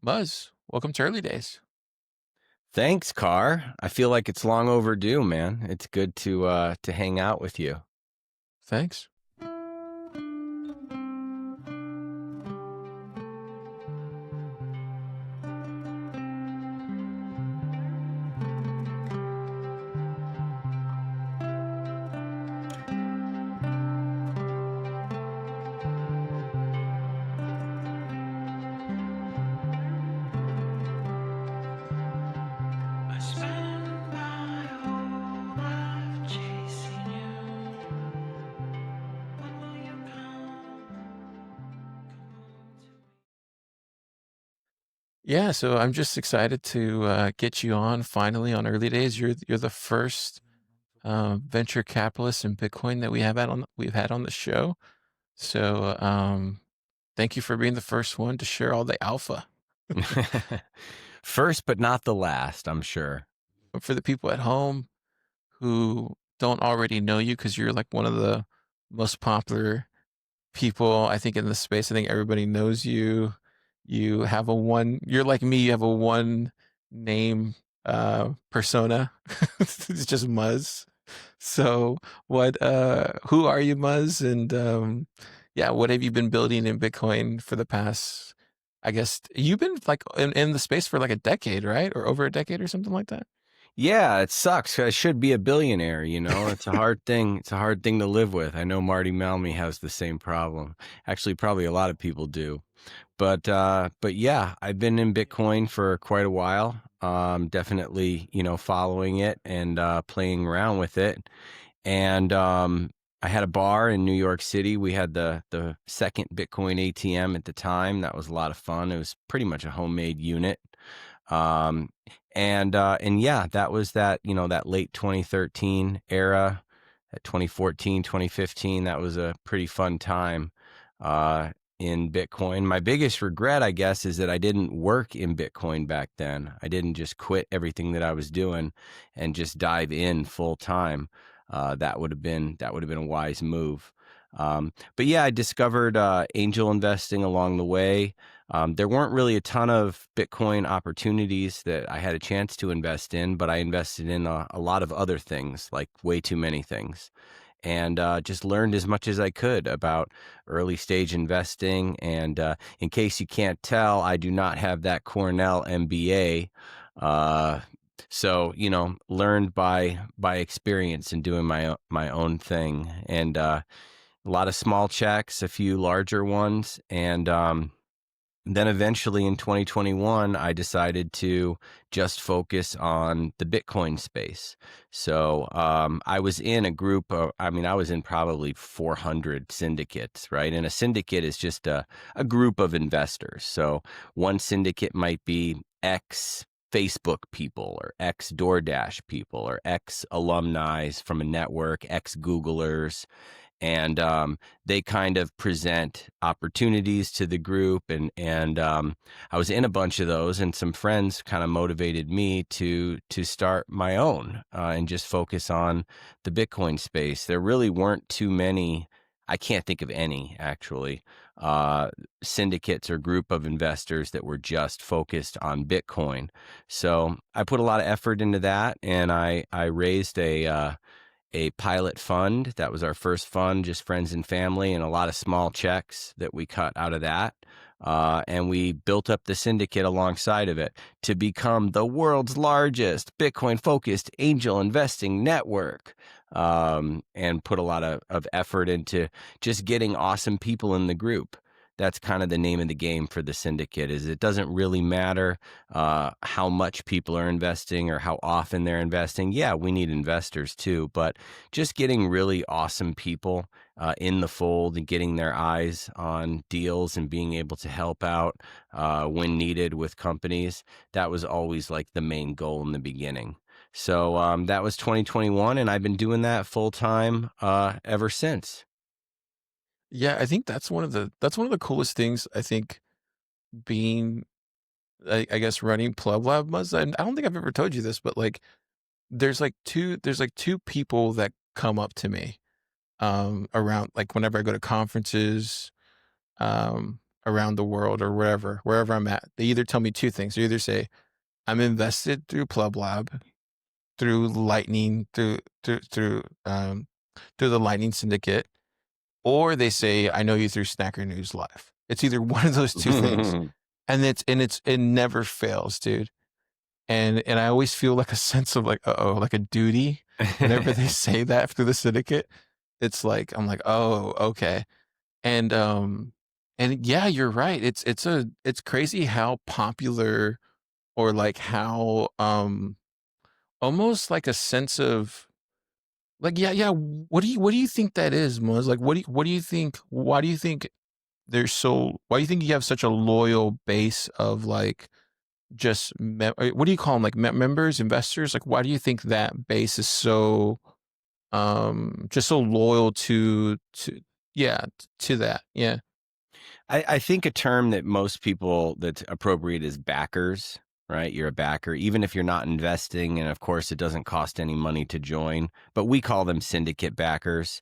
Muzz, welcome to Early Days. Thanks, Carr. I feel like it's long overdue, man. It's good to hang out with you. Thanks. I spend my whole life chasing you. When will you come? Come home to me. Yeah, so I'm just excited to get you on finally on Early Days. You're the first venture capitalist in Bitcoin that we've had on the show. So thank you for being the first one to share all the alpha. First, but not the last, I'm sure. But for the people at home who don't already know you, because you're like one of the most popular people, I think, in the space. I think everybody knows you. You're like me, you have a one name persona. It's just Muzz. So who are you, Muzz? And yeah, what have you been building in Bitcoin for the past, I guess you've been like in the space for like a decade, right? Or over a decade or something like that? Yeah, it sucks. I should be a billionaire, you know. It's a hard thing. It's a hard thing to live with. I know Marty Malmy has the same problem. Actually, probably a lot of people do. But yeah, I've been in Bitcoin for quite a while. Definitely, following it and playing around with it. And I had a bar in New York City. We had the second Bitcoin ATM at the time. That was a lot of fun. It was pretty much a homemade unit. Um, and yeah, that was that late 2013 era, at 2014, 2015. That was a pretty fun time in Bitcoin. My biggest regret, I guess, is that I didn't work in Bitcoin back then. I didn't just quit everything that I was doing and just dive in full time. That would have been a wise move. But yeah, I discovered angel investing along the way. There weren't really a ton of Bitcoin opportunities that I had a chance to invest in, but I invested in a lot of other things, like way too many things, and just learned as much as I could about early stage investing. And in case you can't tell, I do not have that Cornell MBA. So learned by experience and doing my own thing, and a lot of small checks, a few larger ones, and then eventually in 2021, I decided to just focus on the Bitcoin space. So I was in a group of, I was in probably 400 syndicates, right? And a syndicate is just a group of investors. So one syndicate might be X Facebook people or X DoorDash people or X alumni from a network, X Googlers, and they kind of present opportunities to the group, and I was in a bunch of those, and some friends kind of motivated me to start my own and just focus on the Bitcoin space. There really weren't too many. I can't think of any actually syndicates or group of investors that were just focused on Bitcoin. So I put a lot of effort into that, and I raised a pilot fund. That was our first fund, just friends and family, and a lot of small checks that we cut out of that. And we built up the syndicate alongside of it to become the world's largest Bitcoin focused angel investing network. And put a lot of effort into just getting awesome people in the group. That's kind of the name of the game for the syndicate. Is it doesn't really matter how much people are investing or how often they're investing. Yeah, we need investors too, but just getting really awesome people in the fold and getting their eyes on deals and being able to help out when needed with companies. That was always like the main goal in the beginning. So that was 2021, and I've been doing that full time ever since. Yeah, I think that's one of the coolest things. I think being, I guess, running Pleb Lab, Muzz. And I don't think I've ever told you this, but like there's like two people that come up to me around, like, whenever I go to conferences, around the world or wherever I'm at, they either tell me two things. They either say, I'm invested through Pleb Lab, through Lightning, through the Lightning Syndicate, or they say, I know you through Snacker News Live. It's either one of those two things. And it never fails, dude. And I always feel like a sense of like, like a duty whenever they say that through the syndicate. It's like, I'm like, oh, okay. And yeah, you're right. It's crazy how popular, or like how almost like a sense of like, yeah, what do you think that is, Muzz? Like what do you think, why do you think you have such a loyal base of like just what do you call them, like members, investors? Like why do you think that base is so just so loyal to yeah, to that? Yeah. I think a term that most people that's appropriate is backers, right? You're a backer, even if you're not investing. And of course, it doesn't cost any money to join, but we call them syndicate backers.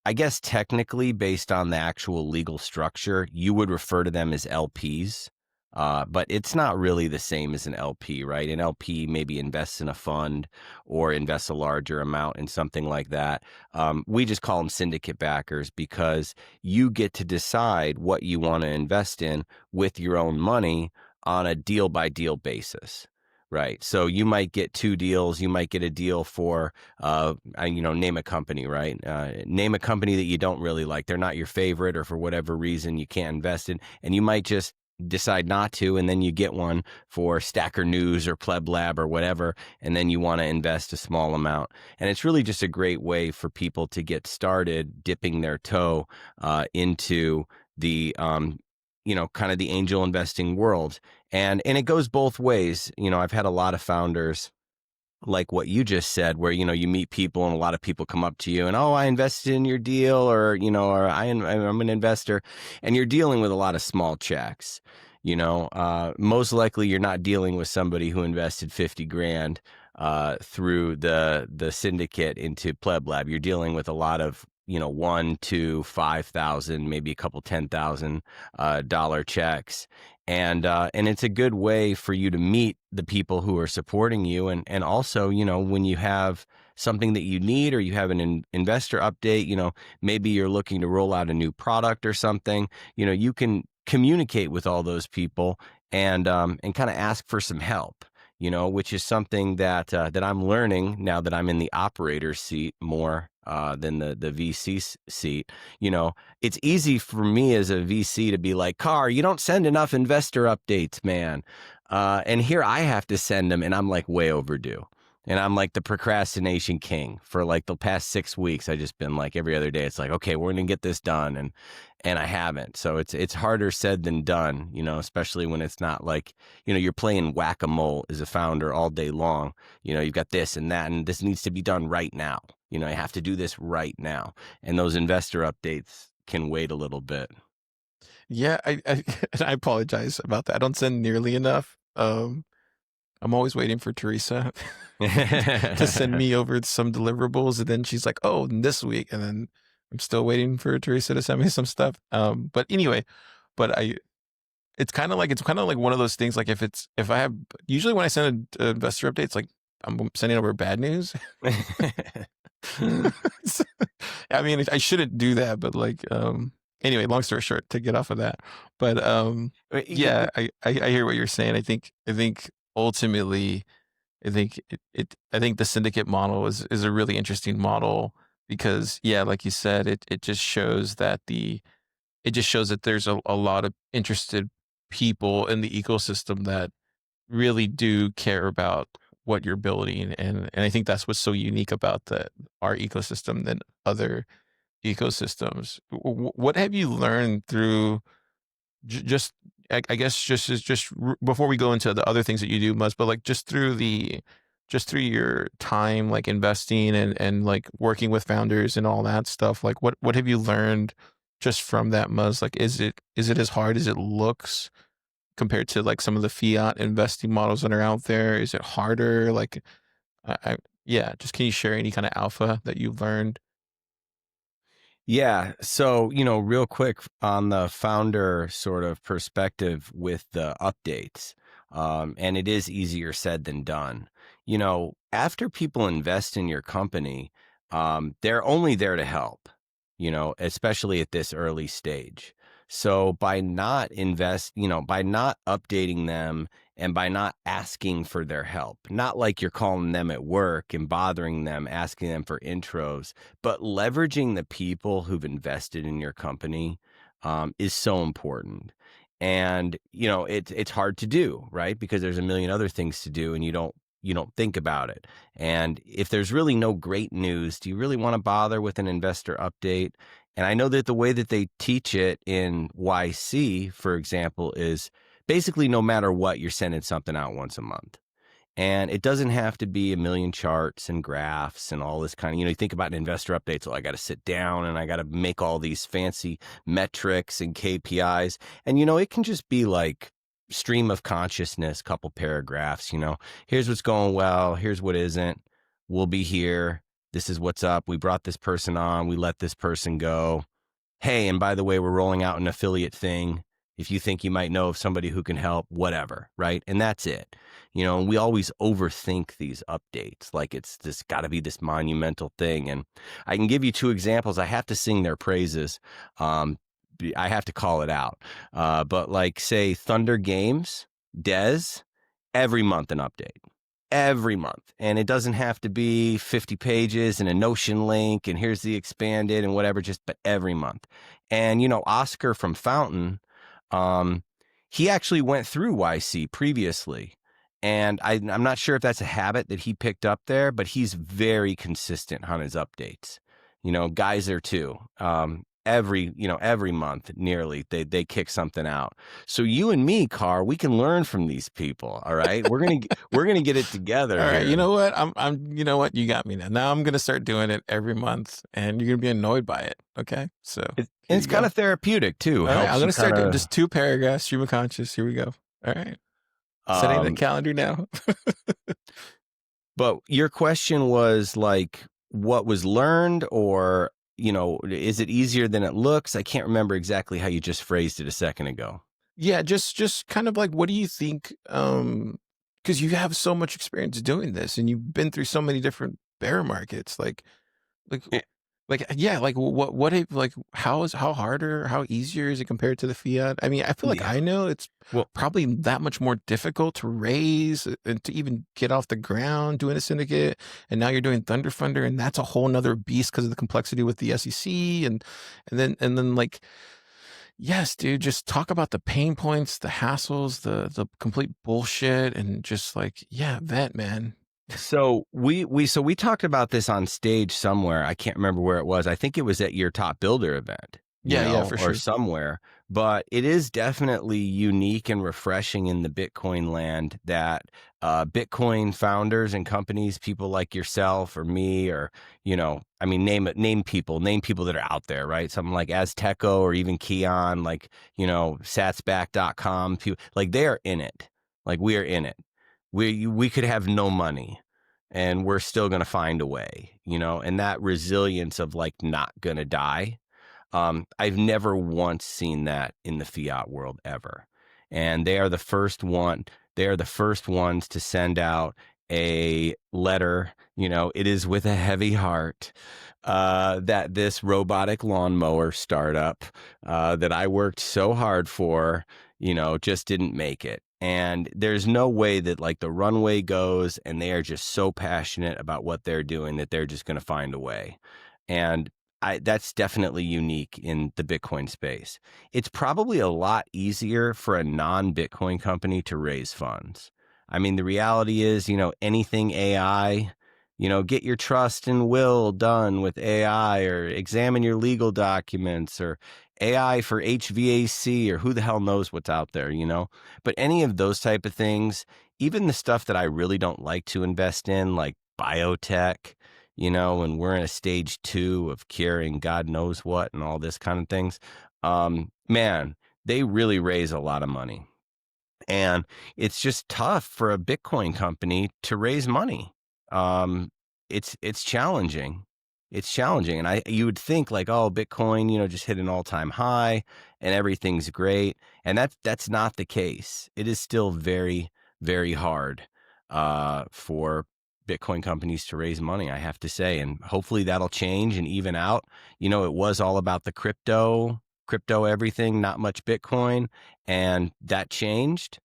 I guess technically, based on the actual legal structure, you would refer to them as LPs. But it's not really the same as an LP, right? An LP maybe invests in a fund or invests a larger amount in something like that. We just call them syndicate backers because you get to decide what you want to invest in with your own money on a deal by deal basis. Right. So you might get two deals. You might get a deal for, name a company, right? Name a company that you don't really like. They're not your favorite, or for whatever reason you can't invest in. And you might just decide not to. And then you get one for Stacker News or Pleb Lab or whatever. And then you want to invest a small amount. And it's really just a great way for people to get started dipping their toe into the kind of the angel investing world. And it goes both ways. I've had a lot of founders like what you just said, where, you meet people and a lot of people come up to you and, oh, I invested in your deal, or, or I'm an investor, and you're dealing with a lot of small checks. Most likely you're not dealing with somebody who invested 50 grand through the syndicate into Pleb Lab. You're dealing with a lot of, 1 to 5,000, maybe a couple $10,000 checks. And it's a good way for you to meet the people who are supporting you. And also, when you have something that you need, or you have an investor update, maybe you're looking to roll out a new product or something, you can communicate with all those people and kind of ask for some help. Which is something that I'm learning now that I'm in the operator seat more than the VC seat. It's easy for me as a VC to be like, Carr, you don't send enough investor updates, man. And here I have to send them, and I'm like way overdue. And I'm like the procrastination king for like the past 6 weeks. I just been like every other day. It's like, okay, we're going to get this done. And I haven't. So it's harder said than done, especially when it's not like, you're playing whack-a-mole as a founder all day long. You've got this and that, and this needs to be done right now. I have to do this right now. And those investor updates can wait a little bit. Yeah, and I apologize about that. I don't send nearly enough. I'm always waiting for Teresa to send me over some deliverables, and then she's like, "Oh, this week," and then I'm still waiting for Teresa to send me some stuff. But anyway, it's kind of like one of those things. Like if I have, usually when I send an investor updates, like I'm sending over bad news. I mean, I shouldn't do that, but like, anyway, long story short, to get off of that, but yeah, I hear what you're saying. I think ultimately, I think I think the syndicate model is a really interesting model because, yeah, like you said, it just shows that there's a lot of interested people in the ecosystem that really do care about what you're building, and I think that's what's so unique about our ecosystem than other ecosystems. What have you learned through just I guess before we go into the other things that you do, Muzz, but like just through your time like investing and like working with founders and all that stuff, like what have you learned just from that, Muzz? Like is it as hard as it looks compared to like some of the fiat investing models that are out there? Is it harder? Like yeah, just can you share any kind of alpha that you've learned? Yeah. So, real quick on the founder sort of perspective with the updates, and it is easier said than done. After people invest in your company, they're only there to help, especially at this early stage. So by not updating them and by not asking for their help, not like you're calling them at work and bothering them, asking them for intros, but leveraging the people who've invested in your company is so important. And it's hard to do, right? Because there's a million other things to do, and you don't think about it. And if there's really no great news, do you really want to bother with an investor update? And I know that the way that they teach it in YC, for example, is basically no matter what, you're sending something out once a month. And it doesn't have to be a million charts and graphs and all this kind of, you think about an investor update. So I got to sit down and I got to make all these fancy metrics and KPIs. And, it can just be like stream of consciousness, couple paragraphs, here's what's going well. Here's what isn't. We'll be here. This is what's up. We brought this person on. We let this person go. Hey, and by the way, we're rolling out an affiliate thing. If you think you might know of somebody who can help, whatever, right? And that's it. And we always overthink these updates like it's got to be this monumental thing. And I can give you two examples. I have to sing their praises. I have to call it out. But like, say, Thunder Games, Dez, every month an update. Every month. And it doesn't have to be 50 pages and a Notion link and here's the expanded and whatever, but every month. And, Oscar from Fountain, he actually went through YC previously. And I'm not sure if that's a habit that he picked up there, but he's very consistent on his updates. Geyser too. Every month nearly they kick something out. So you and me, Carr, we can learn from these people. All right, we're gonna get it together. All right, here. you know what? You know what? You got me now. Now I'm gonna start doing it every month, and you're gonna be annoyed by it. Okay, so it's kind of therapeutic too. All right, I'm gonna start doing just 2 paragraphs. Stream of conscious. Here we go. All right, setting the calendar now. But your question was like, what was learned, or is it easier than it looks? I can't remember exactly how you just phrased it a second ago. Yeah, just kind of like, what do you think? Because you have so much experience doing this, and you've been through so many different bear markets. Like how harder, how easier is it compared to the fiat? I mean, I feel like I know it's probably that much more difficult to raise and to even get off the ground doing a syndicate. And now you're doing Thunder Funder, and that's a whole nother beast because of the complexity with the SEC. And then like, yes, dude, just talk about the pain points, the hassles, the complete bullshit, and just like, yeah, vent, man. So we talked about this on stage somewhere. I can't remember where it was. I think it was at your Top Builder event. For sure. Or somewhere. But it is definitely unique and refreshing in the Bitcoin land that Bitcoin founders and companies, people like yourself or me, or name people that are out there, right? Something like Azteco or even Keon, like satsback.com, people like they are in it. Like we are in it. We could have no money and we're still going to find a way, and that resilience of like not going to die. I've never once seen that in the fiat world ever. And they are the first ones to send out a letter, it is with a heavy heart, that this robotic lawnmower startup, that I worked so hard for, just didn't make it. And there's no way that like the runway goes and they are just so passionate about what they're doing that they're just going to find a way. And that's definitely unique in the Bitcoin space. It's probably a lot easier for a non-Bitcoin company to raise funds. I mean, the reality is, anything AI, get your trust and will done with AI, or examine your legal documents, or AI for HVAC, or who the hell knows what's out there, But any of those type of things, even the stuff that I really don't like to invest in, like biotech, and we're in a stage 2 of curing God knows what and all this kind of things. Man, they really raise a lot of money. And it's just tough for a Bitcoin company to raise money. It's challenging. It's challenging. And you would think like, oh, Bitcoin, just hit an all-time high and everything's great. And that's not the case. It is still very, very hard for Bitcoin companies to raise money, I have to say. And hopefully that'll change and even out. It was all about the crypto everything, not much Bitcoin. And that changed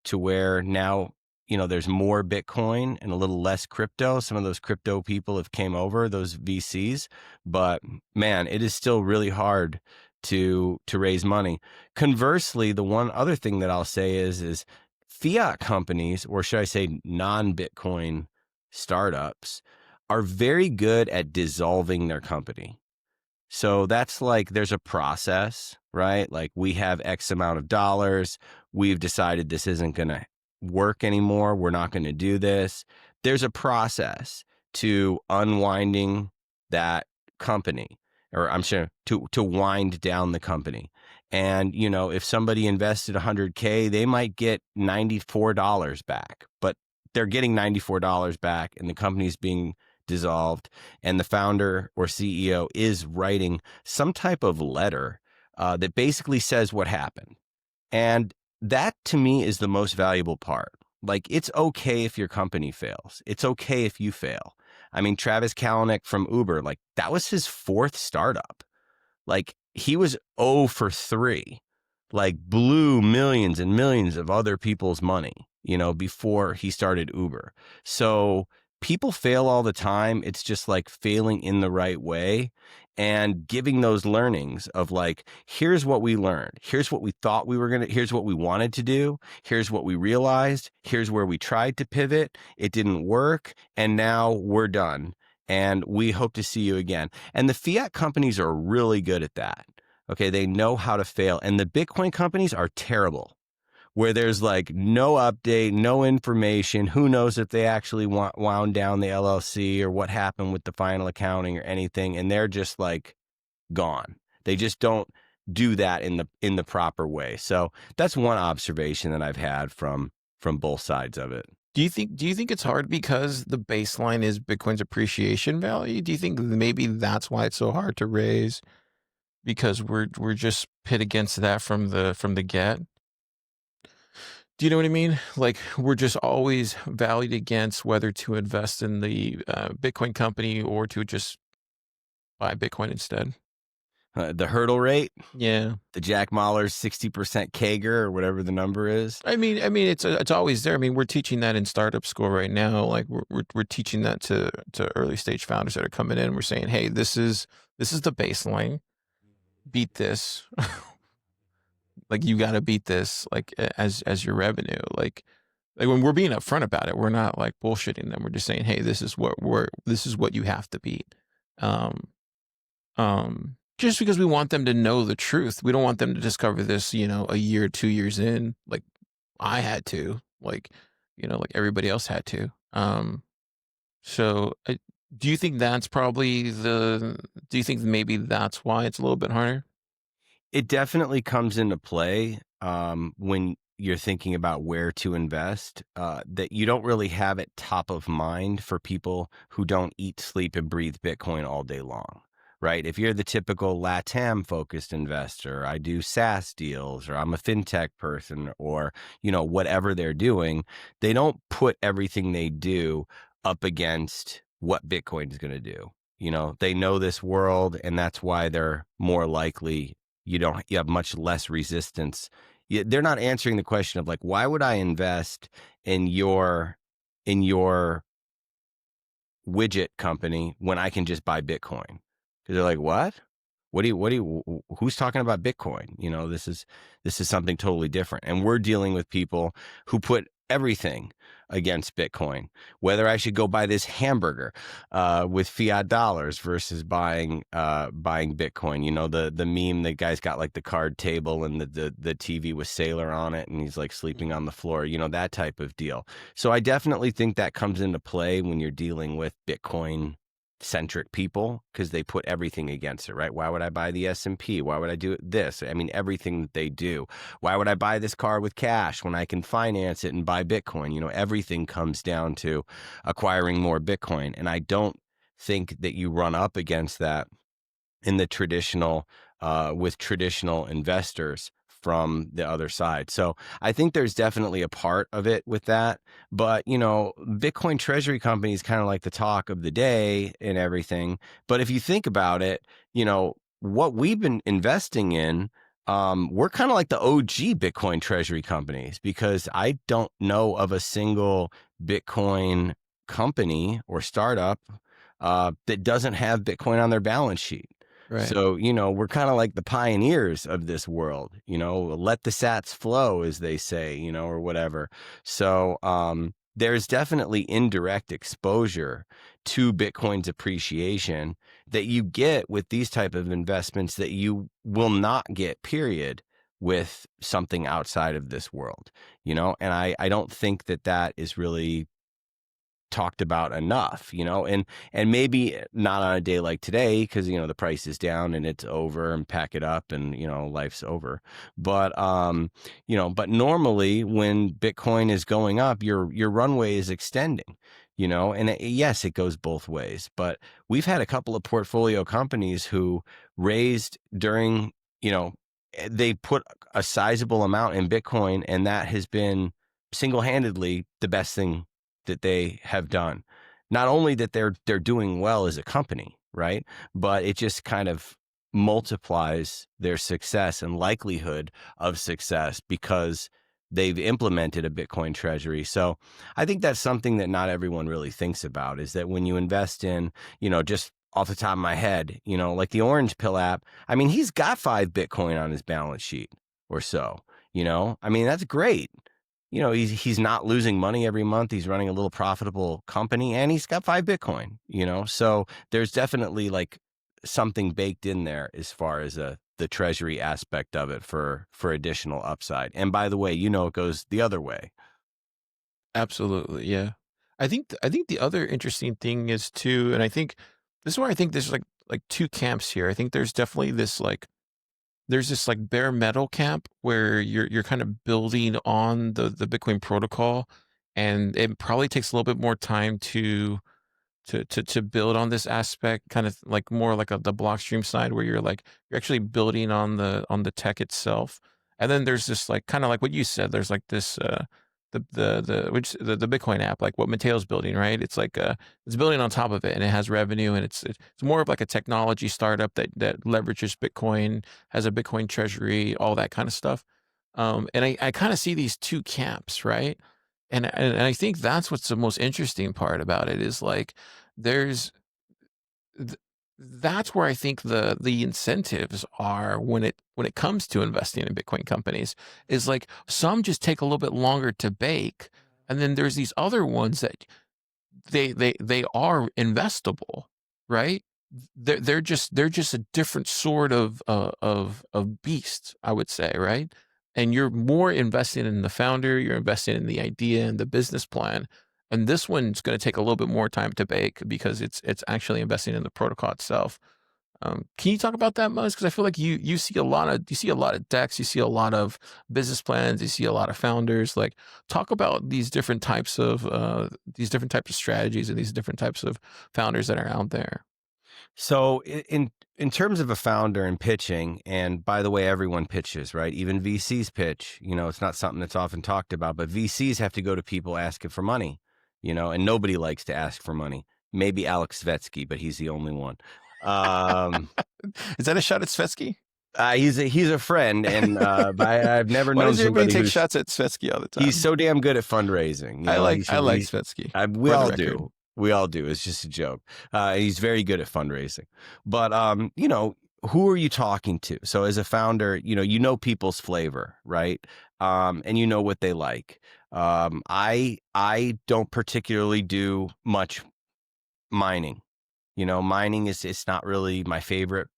to where now, there's more Bitcoin and a little less crypto. Some of those crypto people have came over, those VCs, but man, it is still really hard to raise money. Conversely, the one other thing that I'll say is fiat companies, or should I say non-Bitcoin startups, are very good at dissolving their company. So that's like, there's a process, right? Like, we have X amount of dollars. We've decided this isn't going to work anymore. We're not going to do this. There's a process to unwinding that company, or I'm sure to wind down the company. And, if somebody invested 100K, they might get $94 back, but they're getting $94 back and the company's being dissolved, and the founder or CEO is writing some type of letter that basically says what happened. And that, to me, is the most valuable part. Like, it's okay if your company fails. It's okay if you fail. I mean, Travis Kalanick from Uber, like, that was his 4th startup. Like, he was 0 for 3, like, blew millions and millions of other people's money, before he started Uber. So people fail all the time. It's just like failing in the right way and giving those learnings of like, here's what we learned. Here's what we thought here's what we wanted to do. Here's what we realized. Here's where we tried to pivot. It didn't work. And now we're done. And we hope to see you again. And the fiat companies are really good at that. Okay. They know how to fail. And the Bitcoin companies are terrible, where there's like no update, no information. Who knows if they actually wound down the LLC or what happened with the final accounting or anything. And they're just like gone. They just don't do that in the proper way. So that's one observation that I've had from both sides of it. Do you think it's hard because the baseline is Bitcoin's appreciation value? Do you think maybe that's why it's so hard to raise, because we're just pit against that from the get? Do you know what I mean? Like, we're just always valued against whether to invest in the Bitcoin company or to just buy Bitcoin instead. The hurdle rate, Yeah. the Jack Mahler's 60% CAGR or whatever the number is. I mean, it's always there. I mean, we're teaching that in startup school right now. Like, we're teaching that to early stage founders that are coming in. We're saying, hey, this is the baseline. Beat this. Like, you got to beat this, like, as your revenue. Like when we're being upfront about it, we're not like bullshitting them. We're just saying, hey, this is what you have to beat. Just because we want them to know the truth. We don't want them to discover this, a year, 2 years in, like I had to, like, like everybody else had to. So do you think that's probably do you think maybe that's why it's a little bit harder? It definitely comes into play when you're thinking about where to invest, that you don't really have it top of mind for people who don't eat, sleep, and breathe Bitcoin all day long, right? If you're the typical LATAM-focused investor, I do SaaS deals, or I'm a fintech person, or, whatever they're doing, they don't put everything they do up against what Bitcoin is going to do. They know this world, and that's why they're more likely. You have much less resistance. They're not answering the question of like, why would I invest in your widget company when I can just buy Bitcoin? Because they're like, what? Who's talking about Bitcoin? This is something totally different. And we're dealing with people who put everything against Bitcoin, whether I should go buy this hamburger with fiat dollars versus buying Bitcoin. The meme, the guy's got like the card table and the TV with Sailor on it, and he's like sleeping on the floor, that type of deal. So I definitely think that comes into play when you're dealing with Bitcoin centric people, because they put everything against it, right? Why would I buy the S&P? Why would I do this? I mean, everything that they do. Why would I buy this car with cash when I can finance it and buy Bitcoin? Everything comes down to acquiring more Bitcoin. And I don't think that you run up against that in the traditional with traditional investors from the other side. So I think there's definitely a part of it with that. But, Bitcoin treasury company is kind of like the talk of the day and everything. But if you think about it, what we've been investing in, we're kind of like the OG Bitcoin treasury companies, because I don't know of a single Bitcoin company or startup that doesn't have Bitcoin on their balance sheet. Right. So, we're kind of like the pioneers of this world, let the sats flow, as they say, or whatever. So, there's definitely indirect exposure to Bitcoin's appreciation that you get with these type of investments that you will not get, period, with something outside of this world, and I don't think that is really talked about enough, and maybe not on a day like today, because the price is down and it's over, and pack it up, and life's over. But but normally when Bitcoin is going up, your runway is extending, and yes, it goes both ways. But we've had a couple of portfolio companies who raised during, they put a sizable amount in Bitcoin, and that has been single-handedly the best thing that they have done. Not only that they're doing well as a company, right? But it just kind of multiplies their success and likelihood of success because they've implemented a Bitcoin treasury. So I think that's something that not everyone really thinks about, is that when you invest in, just off the top of my head, like the Orange Pill app, I mean, he's got 5 Bitcoin on his balance sheet or so, I mean, that's great. He's not losing money every month. He's running a little profitable company, and he's got 5 Bitcoin, so there's definitely like something baked in there as far as the treasury aspect of it for additional upside. And by the way, it goes the other way. Absolutely, yeah. I think the other interesting thing is too, and I think this is where I think there's like two camps here. I think there's definitely there's this like bare metal camp where you're kind of building on the Bitcoin protocol, and it probably takes a little bit more time to build on this aspect, kind of like more like the Blockstream side, where you're actually building on the tech itself. And then there's this like kind of like what you said, there's like this the Bitcoin app, like what Mateo's building, right? It's like it's building on top of it, and it has revenue, and it's more of like a technology startup that leverages Bitcoin, has a Bitcoin treasury, all that kind of stuff. And I kind of see these two camps, right? And I think that's what's the most interesting part about it, is like there's th- that's where I think the incentives are when it comes to investing in Bitcoin companies, is like some just take a little bit longer to bake, and then there's these other ones that they are investable, right? They're just a different sort of beast, I would say, right? And you're more invested in the founder, you're invested in the idea and the business plan. And this one's going to take a little bit more time to bake because it's actually investing in the protocol itself. Can you talk about that, Muzz? Because I feel like you see a lot of decks, you see a lot of business plans, you see a lot of founders. Like, talk about these different types of strategies and these different types of founders that are out there. So in terms of a founder and pitching, and by the way, everyone pitches, right? Even VCs pitch. It's not something that's often talked about, but VCs have to go to people asking for money, and nobody likes to ask for money. Maybe Alex Svetsky, but he's the only one. Is that a shot at Svetsky? He's a friend, and but I've never Why known does everybody somebody take who's shots at Svetsky all the time? he's so damn good at fundraising. I like He- Svetsky. we for the all record. do. We all do. It's just a joke. He's very good at fundraising. But who are you talking to? So as a founder, you know people's flavor, right? And you know what they like. I don't particularly do much mining. Mining it's not really my favorite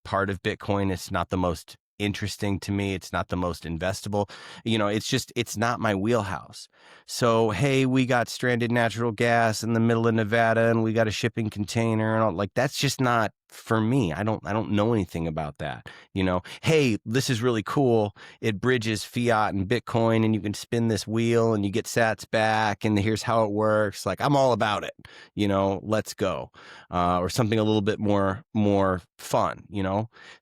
part of Bitcoin. It's not the most interesting to me. It's not the most investable. It's not my wheelhouse. So, hey, we got stranded natural gas in the middle of Nevada, and we got a shipping container, and all, like, that's just not for me. I don't know anything about that. Hey, this is really cool. It bridges fiat and Bitcoin, and you can spin this wheel and you get sats back, and here's how it works. Like, I'm all about it. Let's go. Or something a little bit more fun.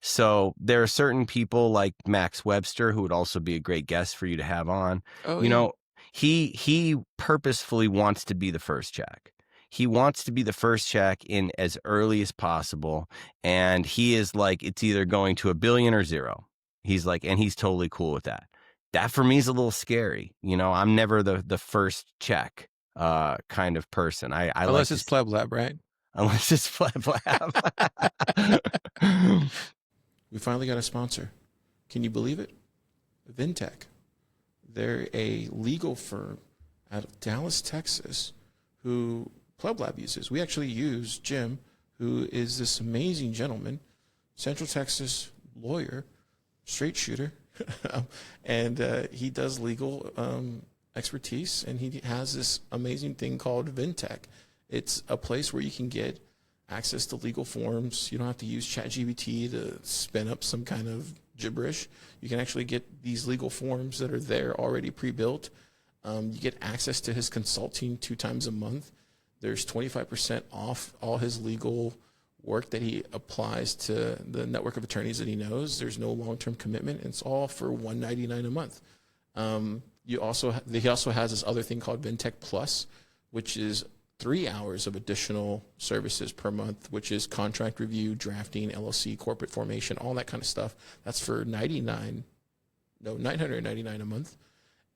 So there are certain people like Max Webster, who would also be a great guest for you to have on. Oh You yeah. know, he purposefully wants to be the first check. He wants to be the first check in as early as possible. And he is like, it's either going to 1 billion or 0. He's like, and he's totally cool with that. That for me is a little scary. I'm never the first check kind of person. I like Unless to it's Pleb Lab, right? unless it's flap flap. We finally got a sponsor. Can you believe it? Vintech. They're a legal firm out of Dallas, Texas, who Pleb Lab uses. We actually use Jim, who is this amazing gentleman, Central Texas lawyer, straight shooter, and he does legal expertise, and he has this amazing thing called Vintech. It's a place where you can get access to legal forms. You don't have to use ChatGPT to spin up some kind of gibberish. You can actually get these legal forms that are there already pre-built. You get access to his consulting 2 times a month. There's 25% off all his legal work that he applies to the network of attorneys that he knows. There's no long-term commitment. It's all for $199 a month. He also has this other thing called Vintech Plus, which is 3 hours of additional services per month, which is contract review, drafting, LLC, corporate formation, all that kind of stuff. That's for $999 a month.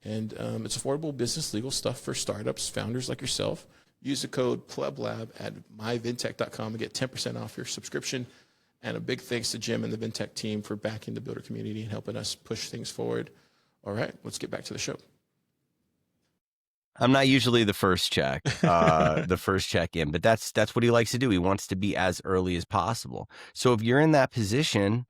And it's affordable business legal stuff for startups, founders like yourself. Use the code PLEBLAB at myvintech.com and get 10% off your subscription. And a big thanks to Jim and the Vintech team for backing the builder community and helping us push things forward. All right, let's get back to the show. I'm not usually the first check, the first check in, but that's what he likes to do. He wants to be as early as possible. So if you're in that position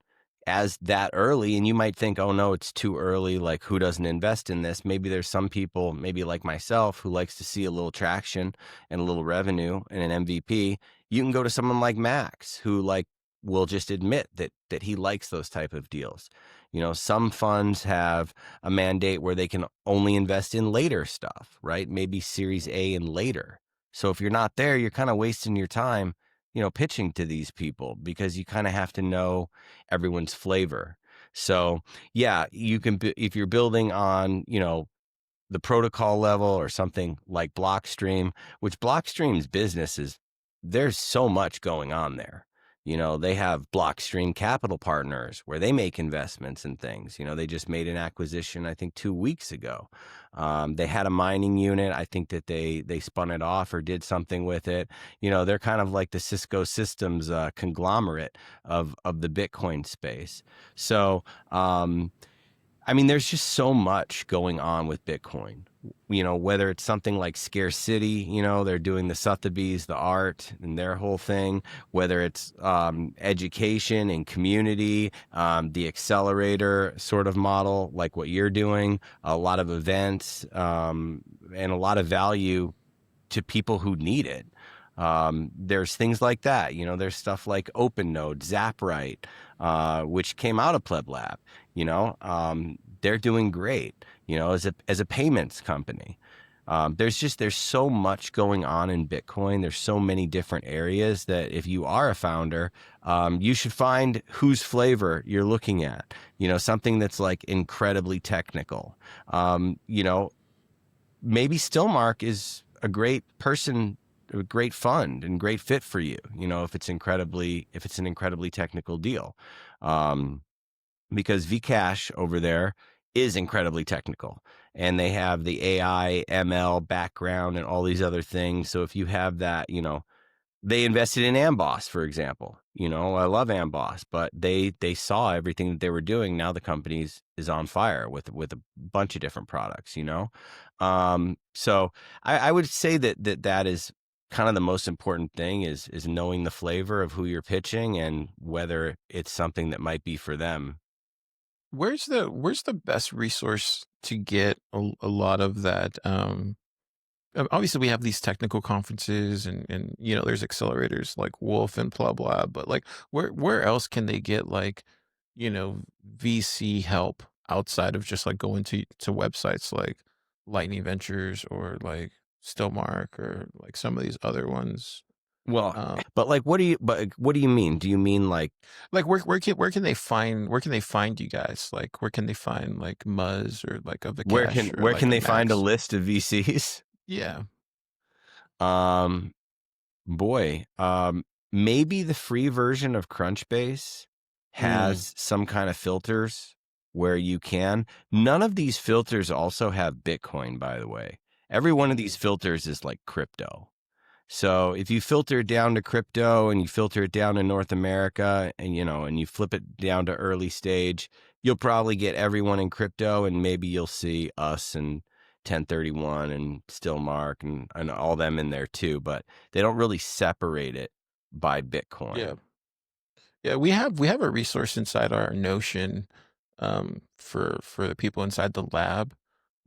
as that early, and you might think, oh no, it's too early, like who doesn't invest in this? Maybe there's some people, maybe like myself, who likes to see a little traction and a little revenue and an MVP. You can go to someone like Max, who will just admit that he likes those type of deals. Some funds have a mandate where they can only invest in later stuff, right? Maybe Series A and later. So if you're not there, you're kind of wasting your time, pitching to these people, because you kind of have to know everyone's flavor. So yeah, you can, if you're building on, the protocol level or something like Blockstream, which Blockstream's business is, there's so much going on there. They have Blockstream Capital Partners where they make investments in things. They just made an acquisition, I think 2 weeks ago. They had a mining unit. I think that they spun it off or did something with it. They're kind of like the Cisco Systems conglomerate of the Bitcoin space. So, there's just so much going on with Bitcoin. Whether it's something like Scarcity, they're doing the Sotheby's, the art, and their whole thing. Whether it's education and community, the accelerator sort of model, like what you're doing, a lot of events, and a lot of value to people who need it. There's things like that. There's stuff like OpenNode, Zapright, which came out of Pleb Lab. They're doing great, as a payments company. There's so much going on in Bitcoin. There's so many different areas that if you are a founder, you should find whose flavor you're looking at, something that's like incredibly technical. Maybe Stillmark is a great person, a great fund and great fit for you, if it's an incredibly technical deal. Because Vcash over there is incredibly technical, and they have the AI, ML background and all these other things. So if you have that, they invested in Amboss, for example. I love Amboss, but they saw everything that they were doing. Now the company is on fire with a bunch of different products, So I would say that is kind of the most important thing is knowing the flavor of who you're pitching and whether it's something that might be for them. Where's the best resource to get a lot of that obviously we have these technical conferences and there's accelerators like Wolf and blah blah, but like where else can they get like, VC help outside of just like going to websites like Lightning Ventures or like Stillmark or like some of these other ones? Well, Um, but like, what do you mean? Do you mean like, like where can they find you guys? Like where can they find like Muzz or like a Vikesh or where like can a they find a Max? list of VCs? Yeah. Um, boy, maybe the free version of Crunchbase Mm, has some kind of filters where you can. None of these filters also have Bitcoin, by the way. Every one of these mm, filters is like crypto. So if you filter it down to crypto and you filter it down to North America and you flip it down to early stage, you'll probably get everyone in crypto, and maybe you'll see us and 1031 and Stillmark and all them in there too, but they don't really separate it by yeah. Bitcoin. Yeah, we have a resource inside our Notion for the people inside the lab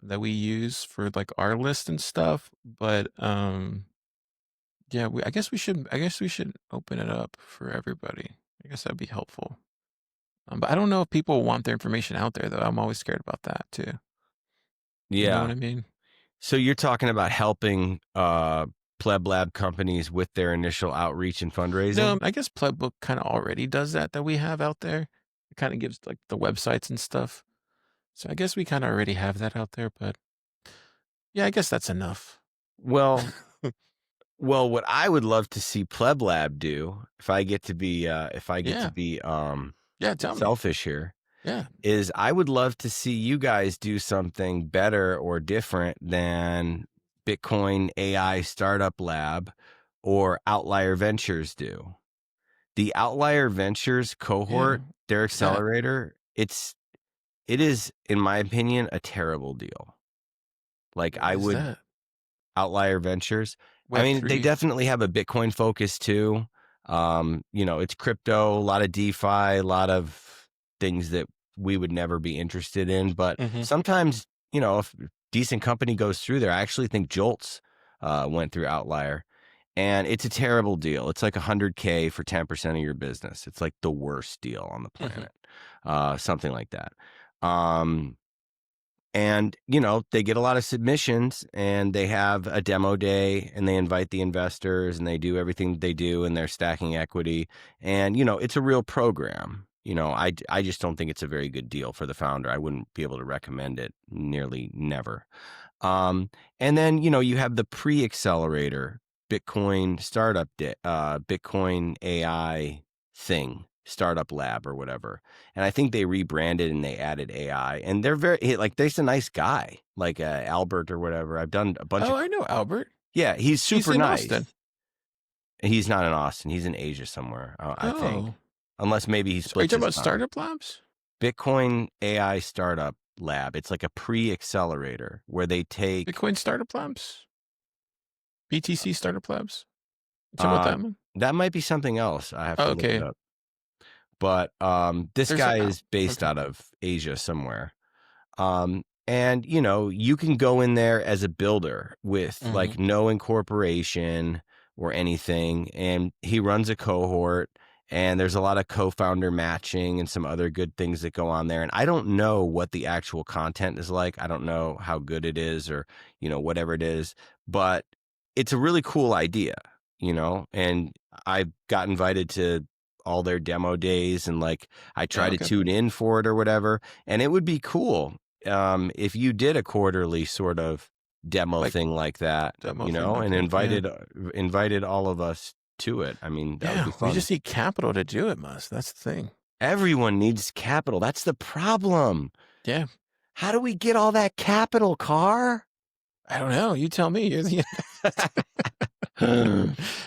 that we use for like our list and stuff. But yeah, I guess we should open it up for everybody. I guess that'd be helpful. But I don't know if people want their information out there though. I'm always scared about that too. You know what Yeah. I mean? So you're talking about helping Pleb Lab companies with their initial outreach and No, fundraising? I guess Playbook kind of already does that we have out there. It kind of gives like the websites and stuff. So I guess we kind of already have that out there, but yeah, I guess that's enough. Well, what I would love to see Pleb Lab do, if I get to be Yeah. Yeah, tell me. selfish here, Yeah. is I would love to see you guys do something better or different than Bitcoin AI Startup Lab or Outlier Ventures do. The Outlier Ventures Yeah. cohort, their What's that? accelerator, it is, in my opinion, a terrible deal. Like What I is would that? Outlier Ventures. I Web mean, they 3. definitely have a Bitcoin focus too. It's crypto, a lot of DeFi, a lot of things that we would never be interested in. But Mm-hmm. sometimes, if a decent company goes through there, I actually think Jolts went through Outlier. And it's a terrible deal. It's like $100K for 10% of your business. It's like the worst deal on the Mm-hmm. planet. Something like that. And, they get a lot of submissions, and they have a demo day, and they invite the investors, and they do everything they do, and they're stacking equity. And, it's a real program. I just don't think it's a very good deal for the founder. I wouldn't be able to recommend it, nearly never. And then, you have the pre-accelerator Bitcoin startup, Bitcoin AI thing, startup lab or whatever. And I think they rebranded and they added AI, and they're like, there's a nice guy, like Albert or whatever. I've done a bunch Oh, of, I know Albert. yeah, he's He's super in nice. Austin. He's not in Austin. He's in Asia somewhere, I think. Oh. Unless maybe he So are you splits talking his about time. Startup Labs? Bitcoin AI startup lab. It's like a pre-accelerator where they take, Bitcoin Startup Labs? BTC Startup Labs? You talking about uh, that one? that might be something else. I have Oh, to look it okay. up. But this There's a guy is based okay. out of Asia somewhere. And you can go in there as a builder with Mm-hmm. like no incorporation or anything, and he runs a cohort, and there's a lot of co-founder matching and some other good things that go on there. And I don't know what the actual content is like. I don't know how good it is, or whatever it is, but it's a really cool idea, and I got invited to all their demo days, and like I Oh, try to okay. tune in for it or whatever. And it would be cool if you did a quarterly sort of demo Like thing like that, demo thing like and that. Yeah. invited all of us to it. I mean, that would Yeah. be We fun. just need capital to do it, Mus. That's the thing. Everyone needs capital. That's the problem. Yeah. How do we get all that capital, Carr? I don't know. You tell me. You're the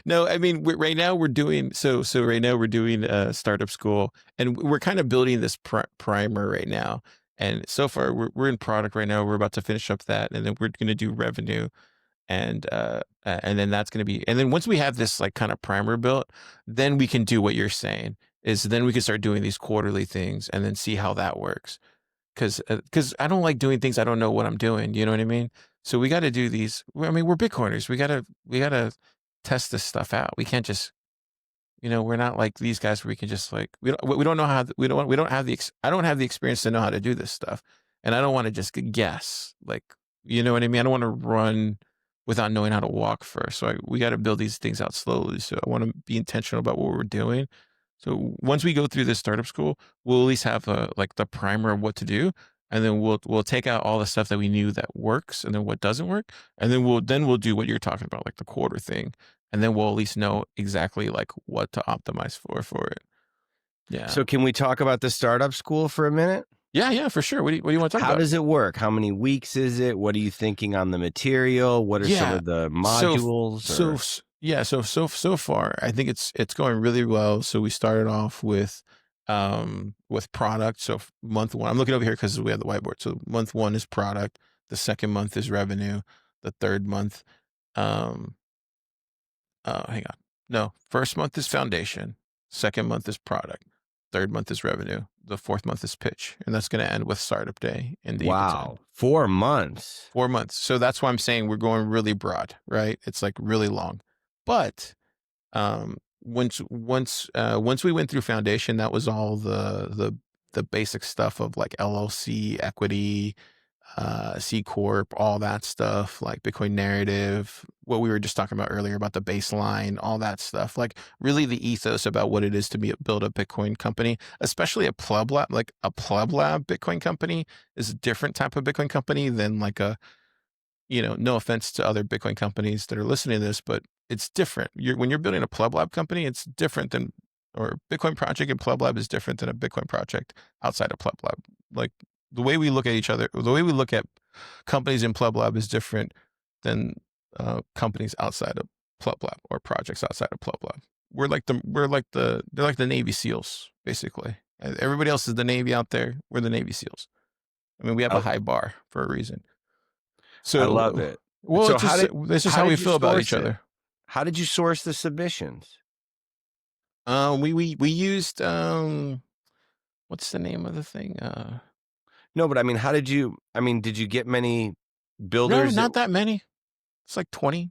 No, I mean, right now we're doing right now we're doing startup school, and we're kind of building this primer right now. And so far we're in product right now. We're about to finish up that, and then we're going to do revenue, and then that's going to be, and then once we have this like kind of primer built, then we can do what you're saying, is then we can start doing these quarterly things and then see how that works. Because I don't like doing things I don't know what I'm doing. You know what I mean? So we got to do these. I mean, we're Bitcoiners. We gotta test this stuff out. We can't just, we're not like these guys where we can just like we don't know how we don't have I don't have the experience to know how to do this stuff, and I don't want to just guess. Like, you know what I mean? I don't want to run without knowing how to walk first. So we got to build these things out slowly. So I want to be intentional about what we're doing. So once we go through this startup school, we'll at least have like the primer of what to do, and then we'll take out all the stuff that we knew that works, and then what doesn't work, and then we'll do what you're talking about, like the quarter thing, and then we'll at least know exactly like what to optimize for it. Yeah. So can we talk about the startup school for a minute? Yeah, for sure. What do you want to talk How about? does it work? How many weeks is it? What are you thinking on the material? What are some Yeah. of the So modules? so far, I think it's going really well. So we started off with product. So month one, I'm looking over here because we have the whiteboard. So month one is product. The second month is revenue. The third month, um, hang on. No, first month is foundation. Second month is product. Third month is revenue. The fourth month is pitch, and that's going to end with startup day in the Wow, 4 months. 4 months. So that's why I'm saying we're going really broad, right? It's like really long. But once we went through foundation, that was all the basic stuff of like LLC, equity, C Corp, all that stuff, like Bitcoin narrative, what we were just talking about earlier about the baseline, all that stuff, like really the ethos about what it is to build a Bitcoin company, especially a pleb lab. Like a pleb lab Bitcoin company is a different type of Bitcoin company than like no offense to other Bitcoin companies that are listening to this, but it's different. When you're building a pleb lab company, it's different than, or Bitcoin project in pleb lab is different than a Bitcoin project outside of pleb lab. Like the way we look at each other, the way we look at companies in pleb lab is different than companies outside of pleb lab or projects outside of pleb lab. They're like the Navy SEALs, basically. Everybody else is the Navy out there. We're the Navy SEAls. I mean, we have a high bar for a reason. So I love it. Well, So it's just how we feel about each other. How did you source the submissions? We used what's the name of the thing? No, but I mean, did you get many No, builders? not that many. It's like 20.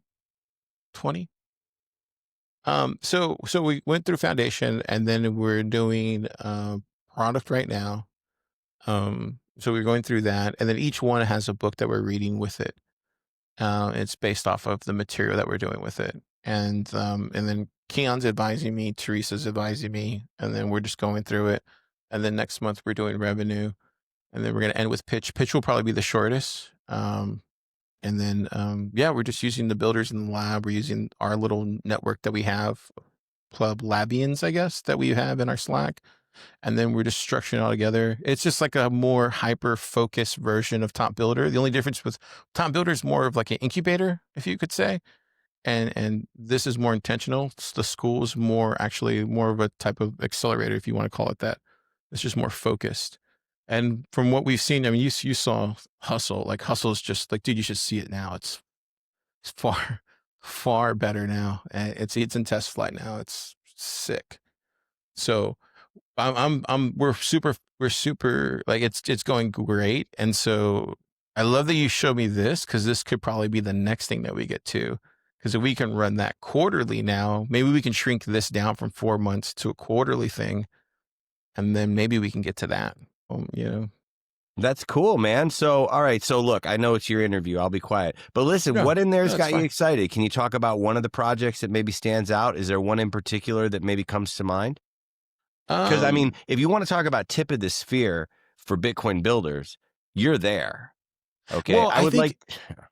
So we went through foundation, and then we're doing product right now. So we're going through that, and then each one has a book that we're reading with it. It's based off of the material that we're doing with it. And then Keon's advising me, Teresa's advising me, and then we're just going through it. And then next month we're doing revenue, and then we're going to end with pitch. Pitch will probably be the shortest. And then, we're just using the builders in the lab. We're using our little network that we have, Pleb Labians, I guess, that we have in our Slack. And then we're just structuring it all together. It's just like a more hyper-focused version of Top Builder. The only difference with Top Builder is more of like an incubator, if you could say. And this is more intentional. The school is more of a type of accelerator, if you want to call it that. It's just more focused. And from what we've seen, I mean, you saw Hustle. Like Hustle's just like, dude, you should see it now. It's far, far better now. And it's in test flight now. It's sick. So we're super like it's going great. And so I love that you showed me this, because this could probably be the next thing that we get to. Because if we can run that quarterly now, maybe we can shrink this down from 4 months to a quarterly thing. And then maybe we can get to that. That's cool, man. So, all right. So look, I know it's your interview. I'll be quiet. But listen, Yeah, what in there's got fine. you excited? Can you talk about one of the projects that maybe stands out? Is there one in particular that maybe comes to mind? Because I mean, if you want to talk about tip of the sphere for Bitcoin builders, you're there. Okay. Well, I would think,